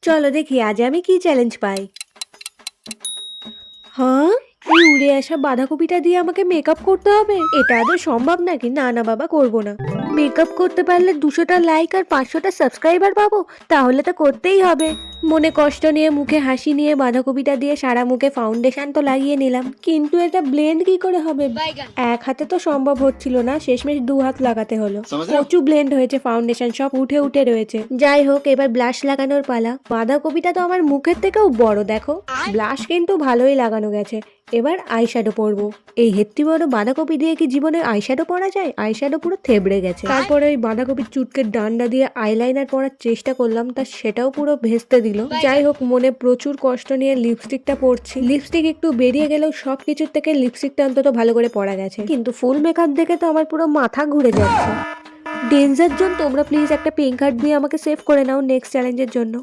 চলো দেখি আজ আমি কি চ্যালেঞ্জ পাই। হ্যাঁ, এই উড়ে আসা বাঁধাকপিটা দিয়ে আমাকে মেকআপ করতে হবে? এটা আদৌ সম্ভব নাকি? না না বাবা, করব না। মেকআপ করতে পারলে 200টা লাইক আর 500টা সাবস্ক্রাইবার পাবো, তাহলে তো করতেই হবে। মনে কষ্ট নিয়ে মুখে হাসি নিয়ে বাঁধাকপিটা দিয়ে সারা মুখে ফাউন্ডেশন তো লাগিয়ে নিলাম, কিন্তু এটা ব্লেন্ড কি করে হবে? এক হাতে তো সম্ভব হচ্ছিল না, শেষমেশ 2 হাত লাগাতে হলো। প্রচুর ব্লেন্ড হয়েছে, ফাউন্ডেশন সব উঠে উঠে রয়েছে। যাই হোক, এবার ব্লাশ লাগানোর পালা। বাঁধাকপিটা তো আমার মুখের থেকেও বড়, দেখো। ব্লাশ কিন্তু ভালোই লাগানো গেছে। এবার আইশ্যাডো পরবো। এই হেত্তি বড় বাঁধাকপি দিয়ে কি জীবনে আইশ্যাডো পরা যায়? আইশ্যাডো পুরো থেবড়ে গেছে। তারপরে ওই বাঁধাকপির চুটকের ডান্ডা দিয়ে আইলাইনার পরার চেষ্টা করলাম, তা সেটাও পুরো ভেস্তে দিল। যাই হোক, মনে প্রচুর কষ্ট নিয়ে লিপস্টিকটা পরছি। লিপস্টিক একটু বেরিয়ে গেলেও সবকিছুর থেকে লিপস্টিকটা অন্তত ভালো করে পরা গেছে, কিন্তু ফুল মেকআপ দেখে তো আমার পুরো মাথা ঘুরে যাচ্ছে। ডেঞ্জার জোন, তোমরা প্লিজ একটা পিঙ্ক হার্ট দিয়ে আমাকে সেভ করে নাও নেক্সট চ্যালেঞ্জের জন্য।